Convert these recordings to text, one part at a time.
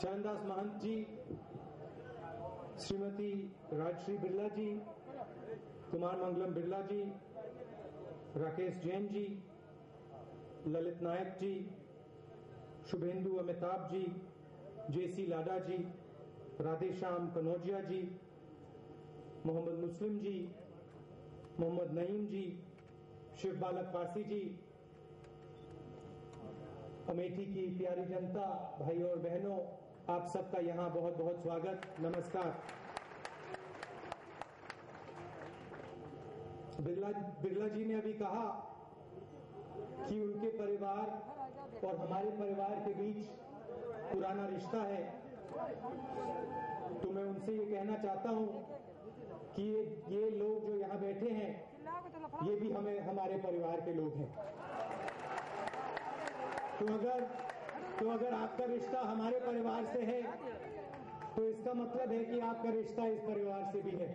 चरणदास महंत जी, श्रीमती राजश्री बिरला जी, कुमार मंगलम बिरला जी, राकेश जैन जी, ललित नायक जी, शुभेंदु अमिताभ जी, जेसी लाडा जी, राधेश्याम कनौजिया जी, मोहम्मद मुस्लिम जी, मोहम्मद नईम जी, शिव बालक पासी जी, अमेठी की प्यारी जनता, भाई और बहनों, आप सबका यहां बहुत बहुत स्वागत, नमस्कार। बिरला जी ने अभी कहा कि उनके परिवार और हमारे परिवार के बीच पुराना रिश्ता है, तो मैं उनसे ये कहना चाहता हूं कि ये लोग जो यहां बैठे हैं, ये भी हमारे परिवार के लोग हैं। तो अगर आपका रिश्ता हमारे परिवार से है, तो इसका मतलब है कि आपका रिश्ता इस परिवार से भी है।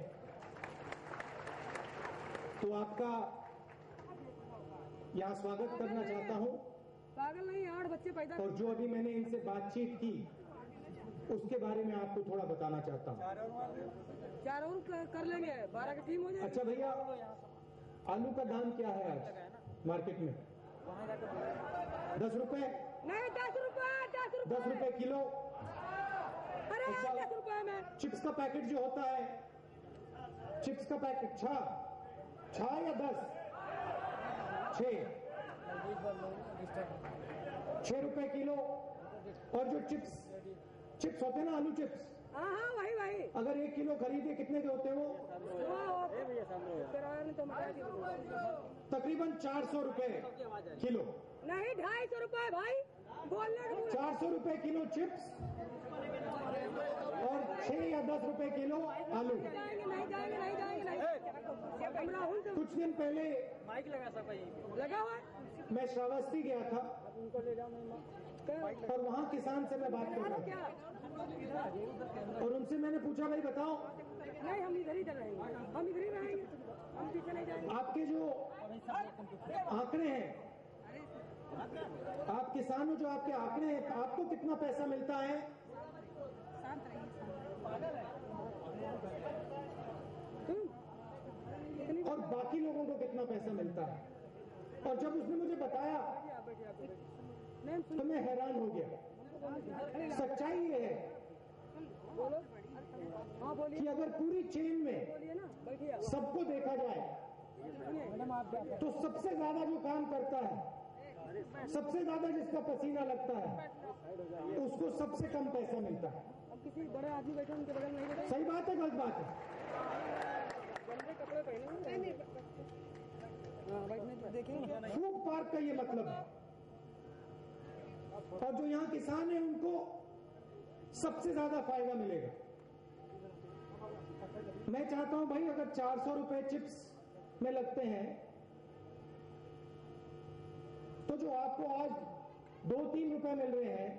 तो आपका यहां स्वागत करना चाहता हूं। पागल नहीं, 8 बच्चे पैदा। और जो अभी मैंने इनसे बातचीत की, उसके बारे में आपको थोड़ा बताना चाहता हूं। 4 और कर लेंगे, 12 की टीम हो जाएगी। अच्छा भैया, आलू का दाम क्या है आज मार्केट में? 10 रुपए? नहीं, 10 रुपए 10 रुपए किलो। अरे 10 रुपए में चिप्स का पैकेट जो होता है, चिप्स का पैकेट 6 या 10? 6 रुपए किलो। और जो चिप्स होते हैं ना, आलू चिप्स, हाँ वही अगर 1 किलो खरीदे कितने के होते हैं वो? तकरीबन 400 रुपए किलो। नहीं, 250 रुपए भाई, बोलने 400 रुपए किलो चिप्स और 6 या 10 रुपए किलो आलू। नहीं जाएंगे। कुछ दिन पहले माइक लगा हुआ है। मैं श्रावस्ती गया था उनको ले जाओ, और वहाँ किसान से मैं बात कर रहा था, और उनसे मैंने पूछा, भाई बताओ, नहीं हम इधर ही रहेंगे, हम इधर ही रहेंगे, हम पीछे नहीं जाएंगे। आपके जो आंकड़े हैं, आप किसान हो, जो आपके आंकड़े हैं, आपको कितना पैसा मिलता है? और बाकी लोगों को कितना पैसा मिलता है? और जब उसने मुझे बताया तो मैं हैरान हो गया। सच्चाई ये है कि अगर पूरी चेन में सबको देखा जाए, तो सबसे ज्यादा जो काम करता है, सबसे ज्यादा जिसका पसीना लगता है, उसको सबसे कम पैसा मिलता है। अब किसी बड़े आदमी बैठे उनके बगल नहीं बैठे। सही बात है, गलत बात है? गंदे कपड़े पहने देखेंगे। फूड पार्क का ये मतलब है। और जो यहाँ किसान है, उनको सबसे ज्यादा फायदा मिलेगा। मैं चाहता हूं भाई, अगर 400 रुपए चिप्स में लगते हैं, तो जो आपको आज 2-3 रुपए मिल रहे हैं,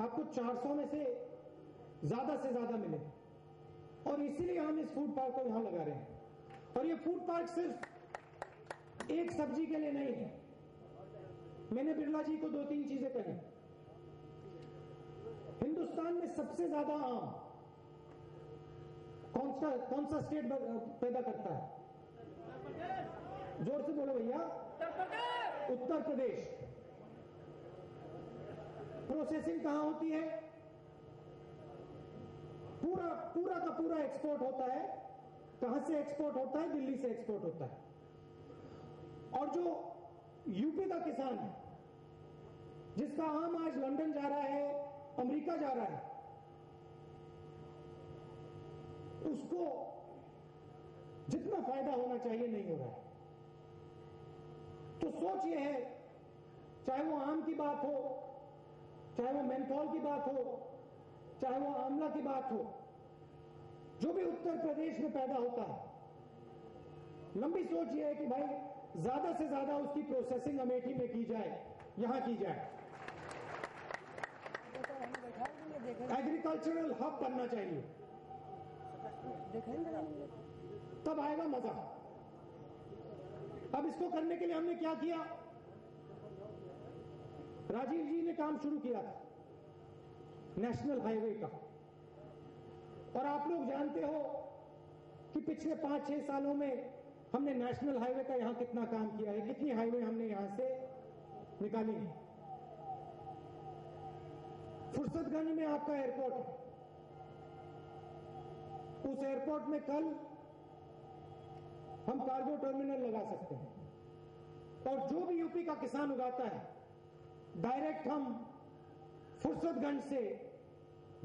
आपको 400 में से ज्यादा मिले। और इसीलिए हम इस फूड पार्क को यहां लगा रहे हैं। और ये फूड पार्क सिर्फ एक सब्जी के लिए नहीं है। मैंने बिरला जी को 2-3 चीजें कही। हिंदुस्तान में सबसे ज्यादा आम कौन सा स्टेट पैदा करता है? जोर से बोलो भैया। उत्तर प्रदेश। प्रोसेसिंग कहां होती है? पूरा का पूरा एक्सपोर्ट होता है। कहां से एक्सपोर्ट होता है? दिल्ली से एक्सपोर्ट होता है। और जो यूपी का किसान है, जिसका आम आज लंदन जा रहा है, अमेरिका जा रहा है, उसको जितना फायदा होना चाहिए नहीं हो रहा है। तो सोच ये है, चाहे वो आम की बात हो, चाहे वो मेंथोल की बात हो, चाहे वो आंवला की बात हो, जो भी उत्तर प्रदेश में पैदा होता है, लंबी सोच ये है कि भाई ज्यादा से ज्यादा उसकी प्रोसेसिंग अमेठी में की जाए, यहां की जाए। एग्रीकल्चरल हब बनना चाहिए, तब आएगा मजा। अब इसको करने के लिए हमने क्या किया? राजीव जी ने काम शुरू किया था। नेशनल हाईवे का। और आप लोग जानते हो कि पिछले 5-6 सालों में हमने नेशनल हाईवे का यहां कितना काम किया है, कितनी हाईवे हमने यहां से निकाली है। फुर्सतगंज में आपका एयरपोर्ट है, उस एयरपोर्ट में कल हम कार्गो टर्मिनल लगा सकते हैं और जो भी यूपी का किसान उगाता है डायरेक्ट हम फुर्सतगंज से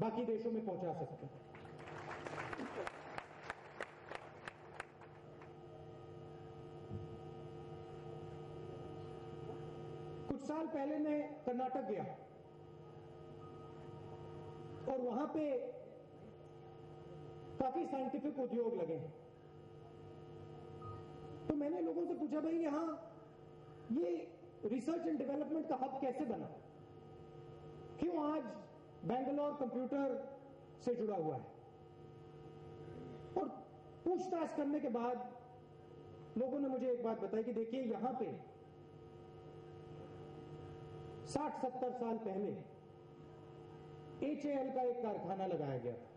बाकी देशों में पहुंचा सकते हैं। कुछ साल पहले मैं कर्नाटक गया और वहां पे काफी साइंटिफिक उद्योग लगे हैं। तो मैंने लोगों से पूछा, भाई यहां ये रिसर्च एंड डेवलपमेंट का हब कैसे बना, क्यों आज बेंगलोर कंप्यूटर से जुड़ा हुआ है। और पूछताछ करने के बाद लोगों ने मुझे एक बात बताई कि देखिए यहां पे 60-70 साल पहले HAL का एक कारखाना लगाया गया था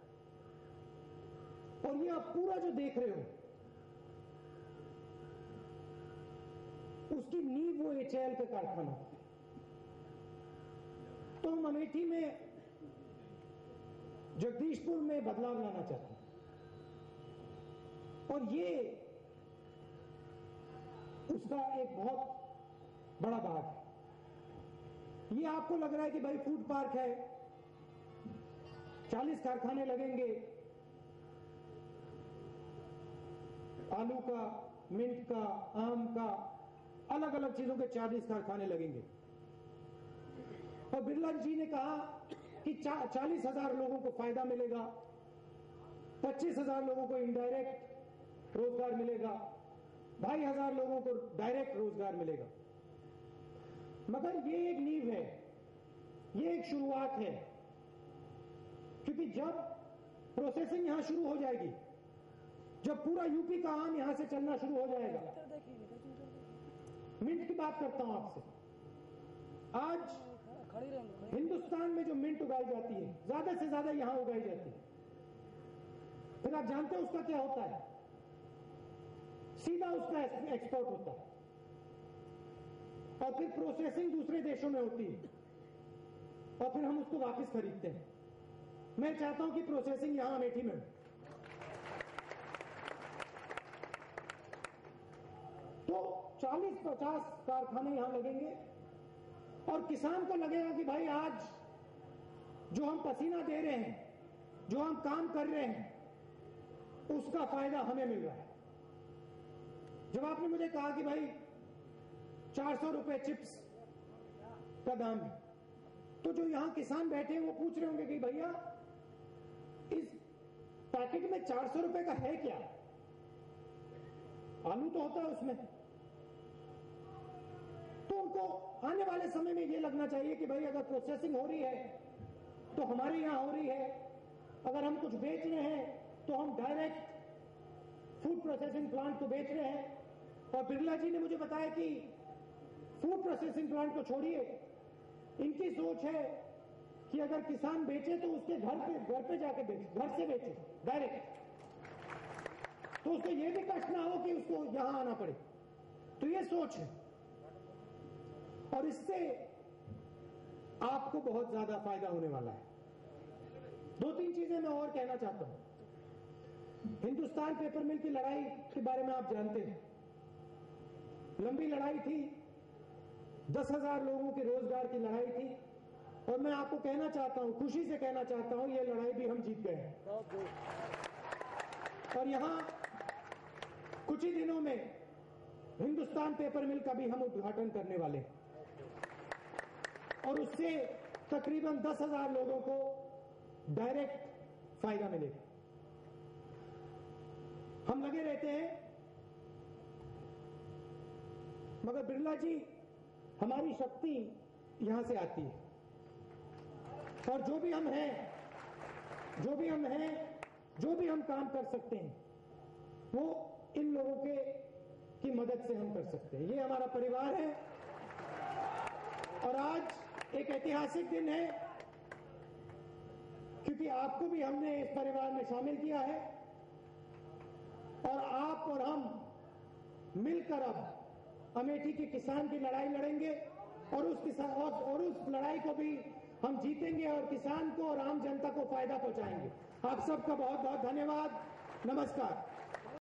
और ये आप पूरा जो देख रहे हो उसकी नींव वो HAL का कारखाना। तो हम अमेठी में जगदीशपुर में बदलाव लाना चाहते हैं और ये उसका एक बहुत बड़ा भाग है। ये आपको लग रहा है कि भाई फूड पार्क है, 40 कारखाने लगेंगे, आलू का, मिंट का, आम का, अलग अलग चीजों के 40 कारखाने लगेंगे। और बिरला जी ने कहा कि 40,000 लोगों को फायदा मिलेगा, 25,000 लोगों को इनडायरेक्ट रोजगार मिलेगा, 2,500 लोगों को डायरेक्ट रोजगार मिलेगा। मगर ये एक नींव है, ये एक शुरुआत है, क्योंकि जब प्रोसेसिंग यहां शुरू हो जाएगी, जब पूरा यूपी का आम यहां से चलना शुरू हो जाएगा। मिंट की बात करता हूं आपसे, आज हिंदुस्तान में जो मिंट उगाई जाती है ज्यादा से ज्यादा यहां उगाई जाती है। फिर आप जानते हो उसका क्या होता है, सीधा उसका एक्सपोर्ट होता है और फिर प्रोसेसिंग दूसरे देशों में होती है और फिर हम उसको वापस खरीदते हैं। मैं चाहता हूं कि प्रोसेसिंग यहां अमेठी में हो। तो 40-50 कारखाने यहां लगेंगे और किसान को लगेगा कि भाई आज जो हम पसीना दे रहे हैं, जो हम काम कर रहे हैं, उसका फायदा हमें मिल रहा है। जब आपने मुझे कहा कि भाई 400 रुपए चिप्स का दाम है, तो जो यहां किसान बैठे हैं वो पूछ रहे होंगे कि भैया इस पैकेट में 400 रुपए का है क्या, आलू तो होता है उसमें। तो उनको आने वाले समय में ये लगना चाहिए कि भाई अगर प्रोसेसिंग हो रही है तो हमारे यहां हो रही है, अगर हम कुछ बेच रहे हैं तो हम डायरेक्ट फूड प्रोसेसिंग प्लांट को बेच रहे हैं। और बिरला जी ने मुझे बताया कि फूड प्रोसेसिंग प्लांट को छोड़िए, इनकी सोच है कि अगर किसान बेचे तो उसके घर पे जाके बेचे, घर से बेचे डायरेक्ट, तो उसको ये भी कष्ट ना हो कि उसको यहां आना पड़े। तो ये सोच है और इससे आपको बहुत ज्यादा फायदा होने वाला है। 2-3 चीजें मैं और कहना चाहता हूं। हिंदुस्तान पेपर मिल की लड़ाई के बारे में आप जानते हैं, लंबी लड़ाई थी, 10,000 लोगों के रोजगार की लड़ाई थी और मैं आपको कहना चाहता हूं, खुशी से कहना चाहता हूं, ये लड़ाई भी हम जीत गए हैं। और यहां कुछ ही दिनों में हिंदुस्तान पेपर मिल का भी हम उद्घाटन करने वाले हैं और उससे तकरीबन 10,000 लोगों को डायरेक्ट फायदा मिलेगा। हम लगे रहते हैं, मगर बिरला जी हमारी शक्ति यहां से आती है और जो भी हम हैं, जो भी हम काम कर सकते हैं वो इन लोगों की मदद से हम कर सकते हैं। ये हमारा परिवार है और आज एक ऐतिहासिक दिन है क्योंकि आपको भी हमने इस परिवार में शामिल किया है और आप और हम मिलकर अब अमेठी के किसान की लड़ाई लड़ेंगे और उस लड़ाई को भी हम जीतेंगे और किसान को और आम जनता को फायदा पहुंचाएंगे। आप सबका बहुत बहुत धन्यवाद। नमस्कार।